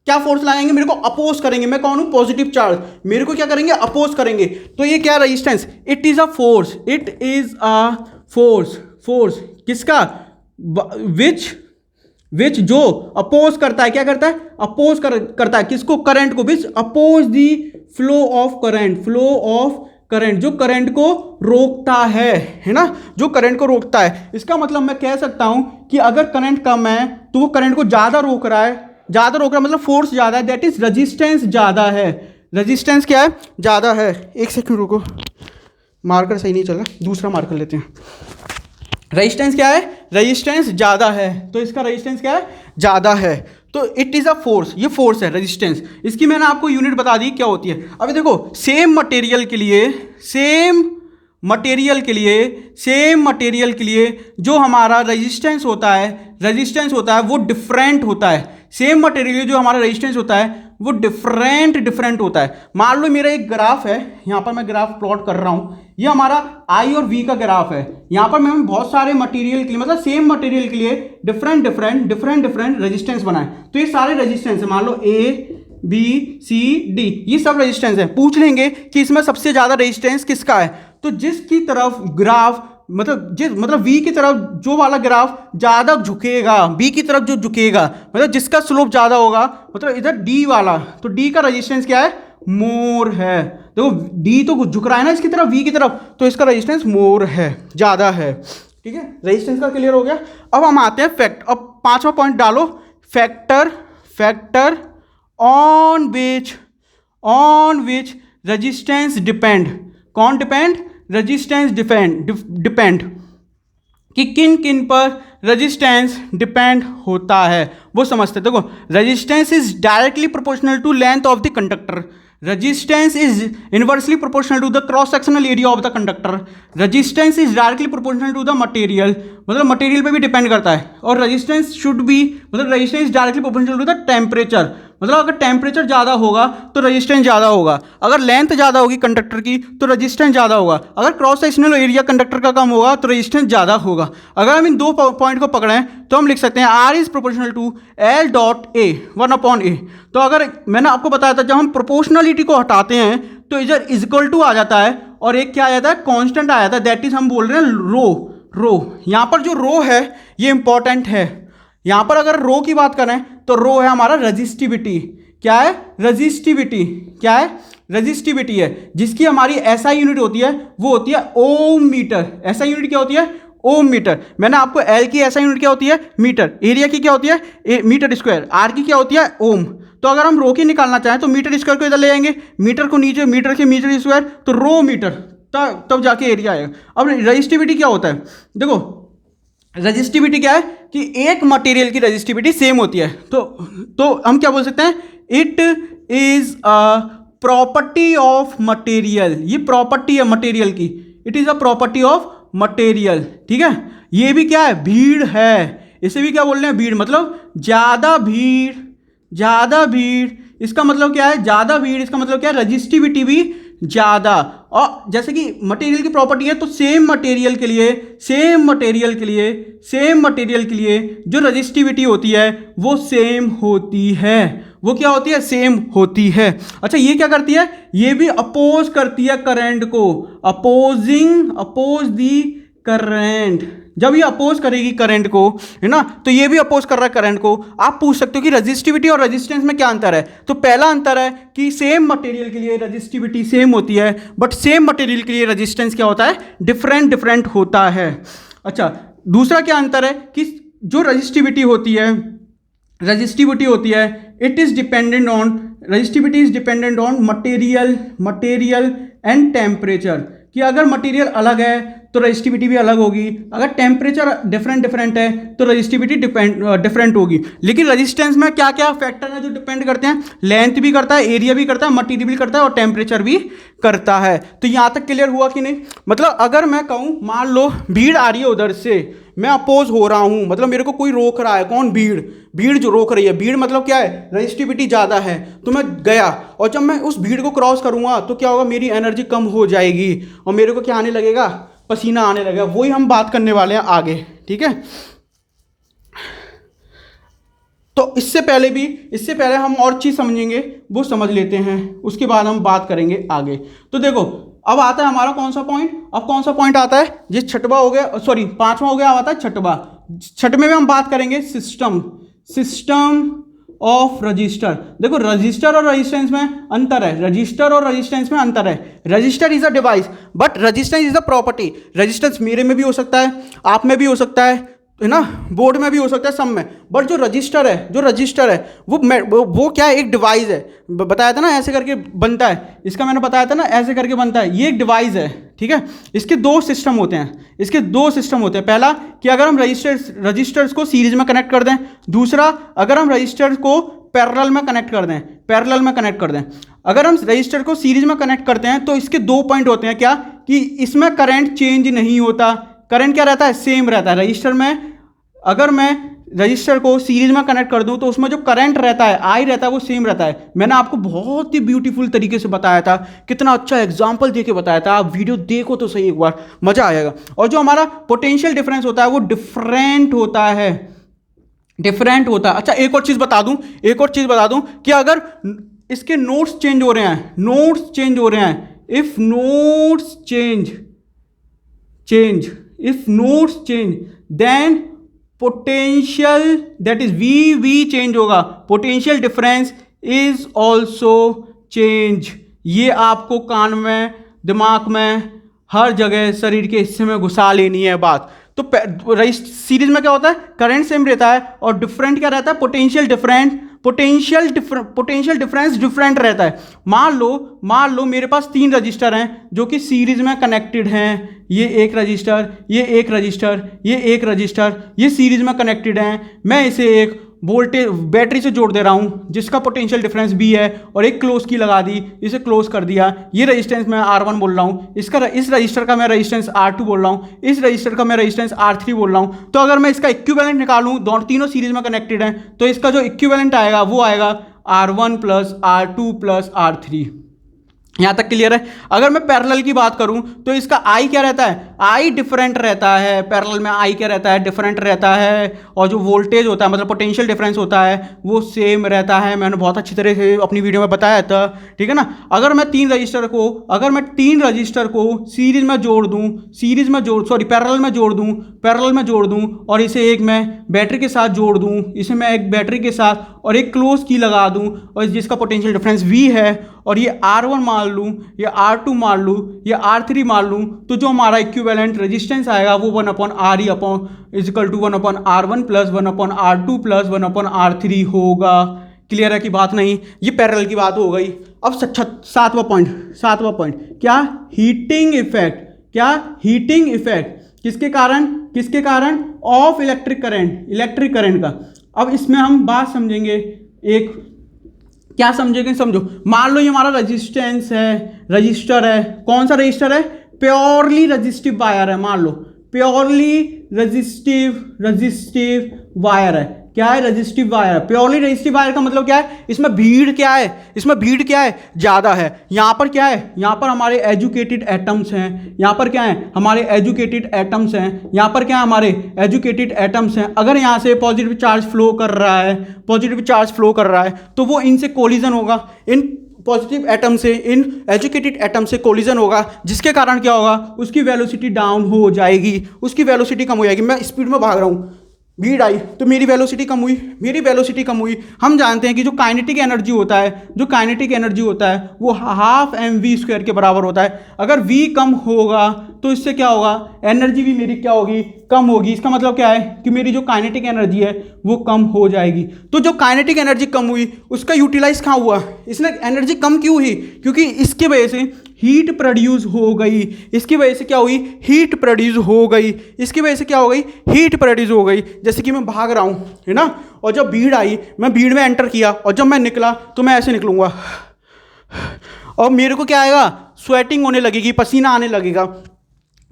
क्या फोर्स लगाएंगे, मेरे को अपोज करेंगे। मैं कौन हूं, पॉजिटिव चार्ज, मेरे को क्या करेंगे, अपोज करेंगे। तो ये क्या resistance, it is a force, किसका, विच जो अपोज करता है, क्या करता है, अपोज करता है किसको, करंट को, which oppose the flow of current, जो करंट को रोकता है ना, जो करंट को रोकता है। इसका मतलब मैं कह सकता हूं कि अगर करंट कम है तो वो करंट को ज्यादा रोक रहा है, मतलब फोर्स ज्यादा है, दैट इज रेजिस्टेंस ज्यादा है। रेजिस्टेंस क्या है, ज्यादा है। एक सेकंड रुको, मार्कर सही नहीं चला, दूसरा मार्कर लेते हैं। रेजिस्टेंस क्या है, रेजिस्टेंस ज्यादा है, तो इसका रेजिस्टेंस क्या है, ज्यादा है, तो इट इज अ फोर्स, ये फोर्स है रेजिस्टेंस। इसकी मैंने आपको यूनिट बता दी क्या होती है। अभी देखो सेम मटेरियल के लिए जो हमारा रेजिस्टेंस होता है वो डिफरेंट होता है। सेम मटेरियल जो हमारा रेजिस्टेंस होता है वो डिफरेंट होता है। मान लो मेरा एक ग्राफ है, यहाँ पर मैं ग्राफ प्लॉट कर रहा हूँ, ये हमारा I और V का ग्राफ है। यहाँ पर मैंने बहुत सारे मटेरियल के लिए, मतलब सेम मटेरियल के लिए डिफरेंट रेजिस्टेंस बनाए। तो ये सारे रेजिस्टेंस है, मान लो A बी सी डी, ये सब रेजिस्टेंस है। पूछ लेंगे कि इसमें सबसे ज़्यादा रेजिस्टेंस किसका है, तो जिसकी तरफ ग्राफ मतलब V की तरफ जो वाला ग्राफ ज़्यादा झुकेगा, B की तरफ जो झुकेगा, मतलब जिसका स्लोप ज़्यादा होगा, मतलब इधर D वाला, तो D का रेजिस्टेंस क्या है, मोर है। देखो D तो झुक रहा है ना इसकी तरफ, V की तरफ, तो इसका रेजिस्टेंस मोर है, ज़्यादा है। ठीक है, रेजिस्टेंस का क्लियर हो गया। अब हम आते हैं फैक्ट, अब पांचवा पॉइंट डालो, factor on which resistance depend. कौन डिपेंड, रेजिस्टेंस डिपेंड, कि किन किन पर रेजिस्टेंस डिपेंड होता है वो समझते। देखो resistance is directly proportional to length of the conductor, resistance is inversely proportional to the cross sectional area of the conductor, resistance is directly proportional to the material, मतलब मटेरियल पे भी depend करता है, और रेजिस्टेंस शुड बी, मतलब resistance directly proportional to the temperature, मतलब अगर temperature ज़्यादा होगा तो रेजिस्टेंस ज़्यादा होगा, अगर लेंथ ज़्यादा होगी कंडक्टर की तो रेजिस्टेंस ज़्यादा होगा, अगर क्रॉस सेक्शनल एरिया कंडक्टर का कम होगा तो रेजिस्टेंस ज़्यादा होगा। अगर हम इन दो पॉइंट को पकड़ें तो हम लिख सकते हैं R is proportional to L dot A 1/A। तो अगर मैंने आपको बताया था जब हम प्रोपोर्शनलिटी को हटाते हैं तो इधर इक्वल टू आ जाता है और एक क्या आ जाता है, कांस्टेंट आ जाता है, दैट इज हम बोल रहे हैं रो। यहाँ पर जो रो है ये इंपॉर्टेंट है। यहाँ पर अगर रो की बात करें तो रो है हमारा रजिस्टिविटी। क्या है, रजिस्टिविटी। क्या है, रजिस्टिविटी है, जिसकी हमारी एसआई यूनिट होती है वो होती है ओम मीटर। एसआई यूनिट क्या होती है, ओम मीटर। मैंने आपको एल की एसआई यूनिट क्या होती है, मीटर। एरिया की क्या होती है, मीटर स्क्वायर। आर की क्या होती है, ओम। तो अगर हम रो की निकालना चाहें तो मीटर स्क्वायर को इधर ले आएंगे, मीटर को नीचे, मीटर के मीटर स्क्वायर, तो रो मीटर, तब जाके एरिया आएगा। अब रजिस्टिविटी क्या होता है, देखो रजिस्टिविटी क्या है कि एक मटेरियल की रजिस्टिविटी सेम होती है, तो हम क्या बोल सकते हैं, it is a property of material. ये प्रॉपर्टी है मटेरियल की, it is a property of material. ठीक है, ये भी क्या है, भीड़ है, इसे भी क्या बोल रहे हैं, भीड़, मतलब ज्यादा भीड़। इसका मतलब क्या है, ज्यादा भीड़, इसका मतलब क्या है, रजिस्टिविटी भी ज्यादा। और जैसे कि मटेरियल की प्रॉपर्टी है तो सेम मटेरियल के लिए जो रजिस्टिविटी होती है वो सेम होती है। वो क्या होती है, सेम होती है। अच्छा, ये क्या करती है, ये भी अपोज करती है करंट को, अपोज दी करंट। जब ये अपोज करेगी करंट को, है ना, तो ये भी अपोज कर रहा है करंट को। आप पूछ सकते हो कि रजिस्टिविटी और रेजिस्टेंस में क्या अंतर है, तो पहला अंतर है कि सेम मटेरियल के लिए रजिस्टिविटी सेम होती है, बट सेम मटेरियल के लिए रेजिस्टेंस क्या होता है, डिफरेंट होता है। अच्छा, दूसरा क्या अंतर है कि जो रजिस्टिविटी होती है, it is dependent on, resistivity is dependent on material and temperature, कि अगर मटेरियल अलग है तो रजिस्टिविटी भी अलग होगी, अगर टेम्परेचर डिफरेंट है तो रजिस्टिविटी डिफरेंट होगी। लेकिन रेजिस्टेंस में क्या क्या फैक्टर हैं जो डिपेंड करते हैं, लेंथ भी करता है, एरिया भी करता है, मटेरियल भी करता है और टेम्परेचर भी करता है। तो यहाँ तक क्लियर हुआ कि नहीं। मतलब अगर मैं कहूँ, मान लो भीड़ आ रही है उधर से, मैं अपोज हो रहा हूँ, मतलब मेरे को कोई रोक रहा है, कौन, भीड़ जो रोक रही है। भीड़ मतलब क्या है, रजिस्टिविटी ज़्यादा है, तो मैं गया और जब मैं उस भीड़ को क्रॉस करूँगा तो क्या होगा, मेरी एनर्जी कम हो जाएगी और मेरे को क्या आने लगेगा, पसीना आने लगेगा। वही हम बात करने वाले हैं आगे। ठीक है, तो इससे पहले हम और चीज़ समझेंगे, वो समझ लेते हैं, उसके बाद हम बात करेंगे आगे। तो देखो अब आता है हमारा कौन सा पॉइंट, अब कौन सा पॉइंट आता है, ये छठवां हो गया, सॉरी पांचवा हो गया, आता है छठवें में हम बात करेंगे सिस्टम ऑफ रजिस्टर। देखो रजिस्टर और रेजिस्टेंस में अंतर है, register is a device but resistance is a property. Resistance मेरे में भी हो सकता है, आप में भी हो सकता है ना, बोर्ड में भी हो सकता है, सब में। बट जो रजिस्टर है वो क्या है, एक डिवाइस है। बताया था ना ऐसे करके बनता है, इसका मैंने बताया था ना ऐसे करके बनता है, ये एक डिवाइस है। ठीक है, इसके दो सिस्टम होते हैं, पहला कि अगर हम रजिस्टर्स को सीरीज में कनेक्ट कर दें, दूसरा अगर हम रजिस्टर्स को पैरेलल में कनेक्ट कर दें। अगर हम रजिस्टर को सीरीज में कनेक्ट करते हैं तो इसके दो पॉइंट होते हैं, क्या कि इसमें करंट चेंज नहीं होता, करंट क्या रहता है, सेम रहता है। रजिस्टर में अगर मैं रजिस्टर को सीरीज में कनेक्ट कर दूं तो उसमें जो करंट रहता है, आई रहता है, वो सेम रहता है। मैंने आपको बहुत ही ब्यूटीफुल तरीके से बताया था, कितना अच्छा एग्जांपल देके बताया था। आप वीडियो देखो तो सही एक बार, मजा आएगा। और जो हमारा पोटेंशियल डिफरेंस होता है वो डिफरेंट होता है, डिफरेंट होता है। अच्छा एक और चीज़ बता दूं कि अगर इसके नोट्स चेंज हो रहे हैं, if notes change then potential that is V change होगा, potential difference is also change. ये आपको कान में, दिमाग में, हर जगह शरीर के हिस्से में घुसा लेनी है बात। तो सीरीज में क्या होता है, करंट सेम रहता है और डिफरेंट क्या रहता है, पोटेंशियल डिफरेंस डिफरेंट रहता है। मान लो मेरे पास 3 रजिस्टर हैं जो कि सीरीज में कनेक्टेड हैं, ये एक रजिस्टर, ये एक रजिस्टर, ये एक रजिस्टर, ये सीरीज में कनेक्टेड हैं। मैं इसे एक वोल्टेज बैटरी से जोड़ दे रहा हूं जिसका पोटेंशियल डिफरेंस B है, और एक क्लोज की लगा दी, इसे क्लोज कर दिया। ये रेजिस्टेंस मैं R1 बोल रहा हूं, इस रजिस्टर का मैं रेजिस्टेंस R2 बोल रहा हूं, इस रजिस्टर का मैं रेजिस्टेंस R3 बोल रहा हूं। तो अगर मैं इसका इक्विवेलेंट निकालूं, तीनों सीरीज में कनेक्टेड हैं, तो इसका जो इक्विवेलेंट आएगा वो आएगा R1 plus R2 plus R3। यहां तक क्लियर है। अगर मैं पैरेलल की बात करूं तो इसका I क्या रहता है, I डिफरेंट रहता है, पैरेलल में I क्या रहता है, डिफरेंट रहता है, और जो वोल्टेज होता है मतलब पोटेंशियल डिफरेंस होता है वो सेम रहता है। मैंने बहुत अच्छी तरह से अपनी वीडियो में बताया था, ठीक है ना। अगर मैं तीन रजिस्टर को सीरीज में जोड़ दूं, पैरेलल में जोड़ दूं और इसे एक मैं बैटरी के साथ जोड़ दूं, इसे मैं एक बैटरी के साथ और एक क्लोज की लगा दूं, और जिसका पोटेंशियल डिफरेंस V है, और ये R1 मान लूँ, या R2 मान लूँ, या R3 मान लूँ, तो जो हमारा इक्विवेलेंट रेजिस्टेंस आएगा वो 1/RE equal to 1/R1 plus 1/R2 plus 1/R3 होगा। क्लियर है कि बात नहीं, ये पैरेलल की बात हो गई। अब सातवां पॉइंट क्या, हीटिंग इफेक्ट किसके कारण ऑफ इलेक्ट्रिक करंट का। अब इसमें हम बात समझेंगे, एक क्या समझेंगे, समझो। मान लो ये हमारा रजिस्टर है, कौन सा रजिस्टर है, प्योरली रजिस्टिव वायर है। मान लो प्योरली रजिस्टिव वायर है। क्या है, resistive wire. Purely resistive wire का मतलब क्या है, इसमें भीड़ क्या है, ज्यादा है। यहां पर क्या है, यहां पर हमारे एजुकेटेड एटम्स हैं, यहां पर क्या है, हमारे एजुकेटेड एटम्स हैं, यहां पर क्या है, हमारे एजुकेटेड एटम्स हैं। अगर यहां से पॉजिटिव चार्ज फ्लो कर रहा है तो वो इनसे कोलिजन होगा, इन पॉजिटिव एटम से, इन एजुकेटेड एटम से कोलिजन होगा, जिसके कारण क्या होगा, उसकी वेलोसिटी डाउन हो जाएगी, उसकी वेलोसिटी कम हो जाएगी। मैं स्पीड में भाग रहा हूँ, भीड़ आई तो मेरी वेलोसिटी कम हुई। हम जानते हैं कि जो काइनेटिक एनर्जी होता है वो हाफ mv² के बराबर होता है। अगर v कम होगा तो इससे क्या होगा, एनर्जी भी मेरी क्या होगी, कम होगी। इसका मतलब क्या है कि मेरी जो काइनेटिक एनर्जी है वो कम हो जाएगी। तो जो काइनेटिक एनर्जी कम हुई उसका यूटिलाइज कहाँ हुआ, इसने एनर्जी कम क्यों हुई, क्योंकि इसकी वजह से हीट प्रोड्यूस हो गई। इसकी वजह से क्या हुई, हीट प्रोड्यूस हो गई। जैसे कि मैं भाग रहा हूं, है ना, और जब भीड़ आई, मैं भीड़ में एंटर किया, और जब मैं निकला तो मैं ऐसे निकलूंगा, और मेरे को क्या आएगा, स्वेटिंग होने लगेगी, पसीना आने लगेगा।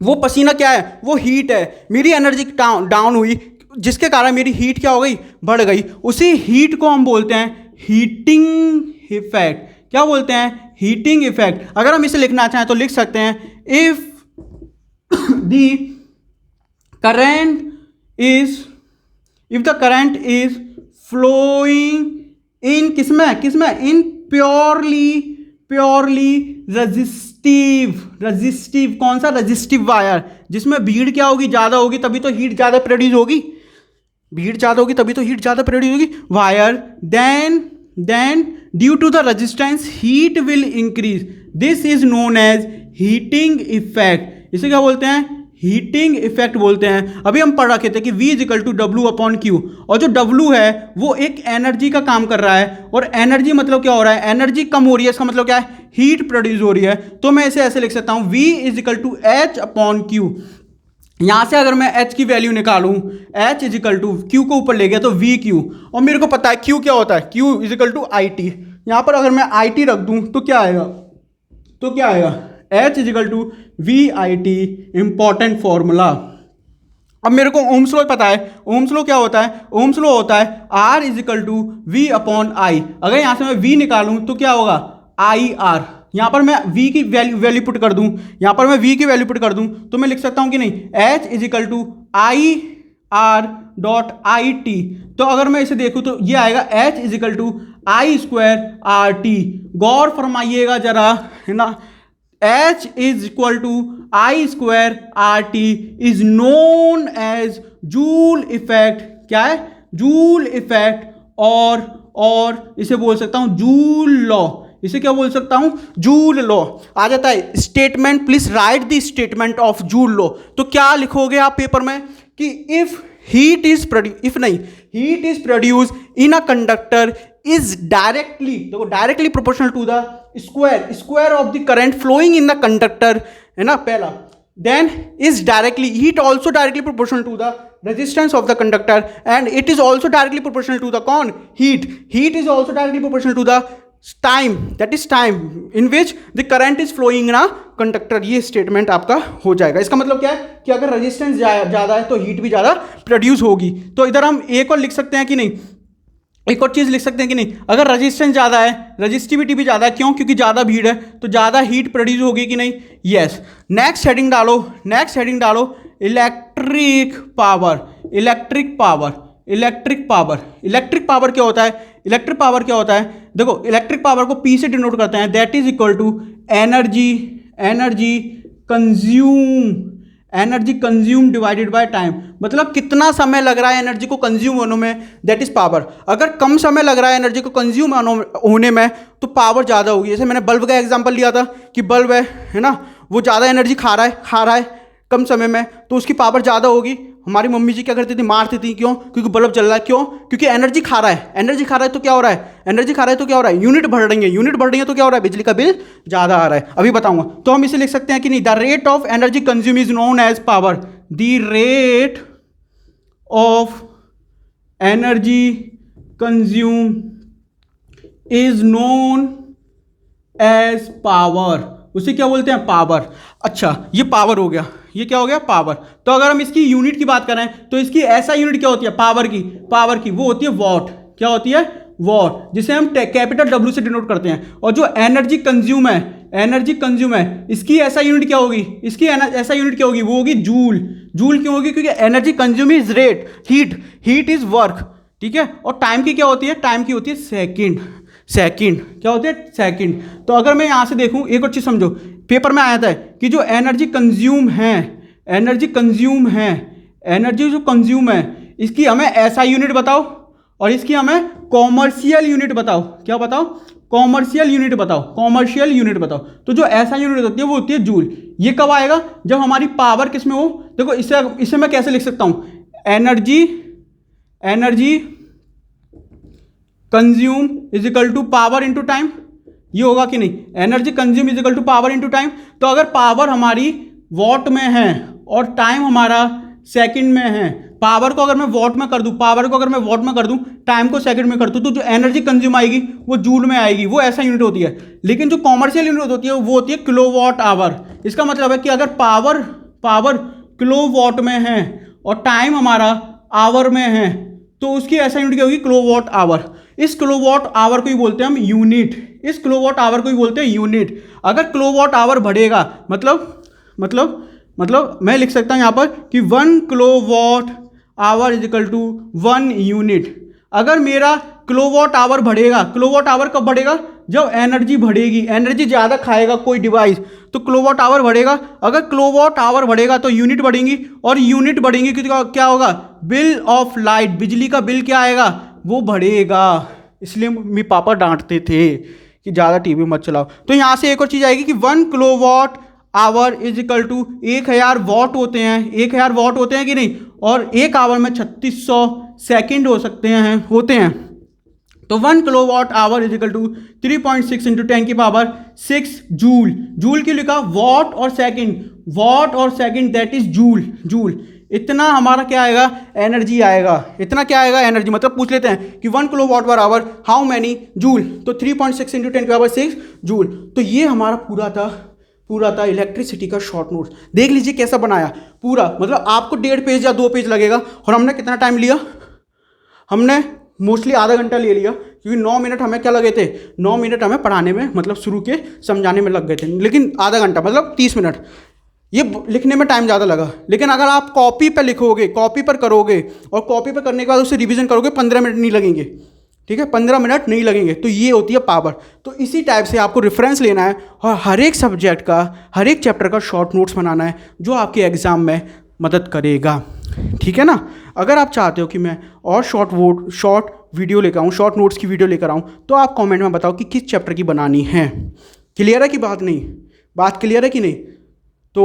वो पसीना क्या है, वो हीट है। मेरी एनर्जी डाउन हुई, जिसके कारण मेरी हीट क्या हो गई, बढ़ गई। उसी हीट को हम बोलते हैं हीटिंग इफेक्ट। क्या बोलते हैं, हीटिंग इफेक्ट। अगर हम इसे लिखना चाहें तो लिख सकते हैं, if the current is flowing in किसमें इन प्योरली रजिस्टिव कौन सा, रजिस्टिव वायर, जिसमें भीड़ क्या होगी, ज्यादा होगी, तभी तो हीट ज्यादा प्रोड्यूस होगी। Wire then due to the resistance heat will increase, this is known as heating effect। इसे क्या बोलते हैं, हीटिंग इफेक्ट बोलते हैं। अभी हम पढ़ रखे थे कि V इक्वल टू W/Q, और जो W है वो एक एनर्जी का काम कर रहा है, और एनर्जी मतलब क्या हो रहा है, एनर्जी कम हो रही है, इसका मतलब क्या है, हीट प्रोड्यूस हो रही है। तो मैं इसे ऐसे लिख सकता हूं, V इक्वल टू H/Q। यहां से अगर मैं H की वैल्यू निकालूं, H इजिकल टू Q को ऊपर ले गया तो VQ, और मेरे को पता है Q क्या होता है, Q इजिकल टू IT। यहां पर अगर मैं IT रख दूं तो क्या आएगा, H is equal to VIT, important formula. अब मेरे को ओम्स लॉ पता है। ओम्स लॉ क्या होता है, ओम्स लॉ होता है R इजिकल टू V/I। अगर यहां से मैं V निकालूं तो क्या होगा, IR। यहां पर मैं V की वैल्यू पुट कर दूं, तो मैं लिख सकता हूं कि नहीं, H is equal to R dot I T. तो अगर मैं इसे देखूं तो ये आएगा H is equal to I square R T. गौर फरमाइएगा जरा, है ना। H is equal to I square R T is known as Joule effect. क्या है? Joule effect. और इसे बोल सकता हूं जूल लॉ। इसे क्या बोल सकता हूं? Joule law. आ जाता है statement, please write the statement of Joule law. तो क्या लिखोगे आप पेपर में कि if heat is produce in a conductor is directly, देखो directly proportional to the square of the current flowing in the conductor, है ना पहला। Then is directly, heat also directly proportional to the resistance of the conductor and it is also directly proportional to the heat is also directly proportional to the time, that is time in which the current is flowing in a conductor। ये statement आपका हो जाएगा। इसका मतलब क्या है कि अगर रेजिस्टेंस ज़्यादा है तो हीट भी ज़्यादा प्रोड्यूस होगी। तो इधर हम एक और लिख सकते हैं कि नहीं, एक और चीज़ लिख सकते हैं कि नहीं, अगर रेजिस्टेंस ज़्यादा है रेजिस्टिविटी भी ज़्यादा है। क्यों? क्योंकि ज़्यादा भीड़ है तो ज़्यादा हीट प्रोड्यूस होगी कि नहीं? यस। नेक्स्ट हेडिंग डालो इलेक्ट्रिक पावर। इलेक्ट्रिक पावर क्या होता है? देखो इलेक्ट्रिक पावर को P से डिनोट करते हैं, that is equal to energy consume divided by time. मतलब कितना समय लग रहा है एनर्जी को कंज्यूम होने में, दैट इज पावर। अगर कम समय लग रहा है एनर्जी को कंज्यूम होने में तो पावर ज़्यादा होगी। जैसे मैंने बल्ब का एग्जांपल लिया था कि बल्ब है ना, वो ज़्यादा एनर्जी खा रहा है कम समय में, तो उसकी पावर ज़्यादा होगी। हमारी मम्मी जी क्या करती थी? मारती थी। क्यों? क्योंकि बल्ब जल रहा है। क्यों? क्योंकि एनर्जी खा रहा है तो क्या हो रहा है? यूनिट बढ़ रही है तो क्या हो रहा है? बिजली का बिल ज़्यादा आ रहा है। अभी बताऊंगा। तो हम इसे लिख सकते हैं कि नहीं, the rate of energy consume is known as power. The rate of energy consume is known as power. उसे क्या बोलते हैं? पावर। अच्छा, ये पावर हो गया। ये क्या हो गया? पावर। तो अगर हम इसकी यूनिट की बात करें तो इसकी ऐसा यूनिट क्या होती है? पावर की वो होती है वॉट। क्या होती है? वॉट, जिसे हम कैपिटल W से डिनोट करते हैं। और जो एनर्जी कंज्यूम है इसकी ऐसा यूनिट क्या होगी? ऐसा यूनिट क्या होगी? वो होगी जूल। जूल क्यों होगी? क्योंकि energy consume is rate, heat is work. ठीक है। और टाइम की क्या होती है? टाइम की होती है सेकंड। क्या होती है? सेकंड। तो अगर मैं यहां से देखूं, एक और चीज समझो, पेपर में आया था कि जो एनर्जी जो कंज्यूम है इसकी हमें ऐसा यूनिट बताओ और इसकी हमें कॉमर्शियल यूनिट बताओ। क्या बताओ? कॉमर्शियल यूनिट बताओ। तो जो ऐसा यूनिट होती है वो होती है जूल। ये कब आएगा? जब हमारी पावर किस में हो। देखो इसे मैं कैसे लिख सकता हूं? Energy consume is equal to power into time. ये होगा कि नहीं? Energy consume is equal to power into time. तो अगर पावर हमारी वॉट में है और टाइम हमारा सेकंड में है, पावर को अगर मैं वॉट में कर दूं, टाइम को सेकंड में कर दूं, तो जो एनर्जी कंज्यूम आएगी वो जूल में आएगी। वो ऐसा यूनिट होती है। लेकिन जो कॉमर्शियल यूनिट होती है वो होती है किलोवाट आवर। इसका मतलब है कि अगर पावर किलोवाट में है और टाइम हमारा आवर में है तो उसकी ऐसा यूनिट क्या होगी? Kilowatt hour. इस किलोवाट आवर को ही बोलते हैं हम यूनिट। अगर किलोवाट आवर बढ़ेगा मतलब मैं लिख सकता हूं यहां पर कि 1 kilowatt hour is equal to 1 unit. अगर मेरा किलोवाट आवर बढ़ेगा, किलोवाट आवर कब बढ़ेगा? जब एनर्जी बढ़ेगी, एनर्जी ज़्यादा खाएगा कोई डिवाइस तो किलोवाट आवर बढ़ेगा। अगर किलोवाट आवर बढ़ेगा तो यूनिट बढ़ेंगी, और यूनिट बढ़ेंगी क्योंकि क्या होगा? बिल ऑफ लाइट, बिजली का बिल क्या आएगा? वो बढ़ेगा। इसलिए मेरे पापा डांटते थे कि ज़्यादा टीवी मत चलाओ। तो यहाँ से एक और चीज़ आएगी कि 1 kilowatt hour is equal to 1000 watt होते हैं। 1000 वॉट होते हैं कि नहीं? और एक आवर में 3600 सेकेंड होते हैं। तो 1 kilowatt hour is equal to 3.6 into 10 की पावर 6 जूल। जूल क्यों लिखा? वॉट और सेकेंड दैट इज जूल। इतना हमारा क्या आएगा? एनर्जी आएगा। इतना क्या आएगा? एनर्जी। मतलब पूछ लेते हैं कि 1 kilowatt per hour how many joule? तो 3.6 इंटू 10 की पावर 6 जूल। तो ये हमारा पूरा था इलेक्ट्रिसिटी का शॉर्ट नोट्स। देख लीजिए कैसा बनाया पूरा। मतलब आपको 1.5 पेज या 2 पेज लगेगा। और हमने कितना टाइम लिया? हमने मोस्टली आधा घंटा ले लिया, क्योंकि 9 मिनट हमें क्या लगे थे? 9 मिनट हमें पढ़ाने में, मतलब शुरू के समझाने में लग गए थे। लेकिन आधा घंटा मतलब 30 मिनट। ये लिखने में टाइम ज़्यादा लगा, लेकिन अगर आप कॉपी पर लिखोगे, कॉपी पर करोगे और कॉपी पर करने के बाद उसे रिवीजन करोगे, 15 मिनट नहीं लगेंगे, ठीक है, 15 मिनट नहीं लगेंगे। तो ये होती है पावर। तो इसी टाइप से आपको रेफरेंस लेना है और हर एक सब्जेक्ट का, हर एक चैप्टर का शॉर्ट नोट्स बनाना है जो आपके एग्ज़ाम में मदद करेगा, ठीक है ना। अगर आप चाहते हो कि मैं और शॉर्ट वीडियो लेकर आऊँ, शॉर्ट नोट्स की वीडियो लेकर आऊँ, तो आप कमेंट में बताओ कि किस चैप्टर की बनानी है। क्लियर है कि बात नहीं, बात क्लियर है कि नहीं। तो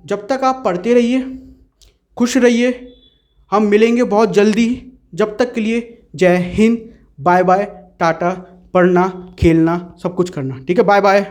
जब तक आप पढ़ते रहिए, खुश रहिए, हम मिलेंगे बहुत जल्दी। जब तक के लिए जय हिंद, बाय बाय, टाटा। पढ़ना, खेलना, सब कुछ करना, ठीक है, बाय बाय।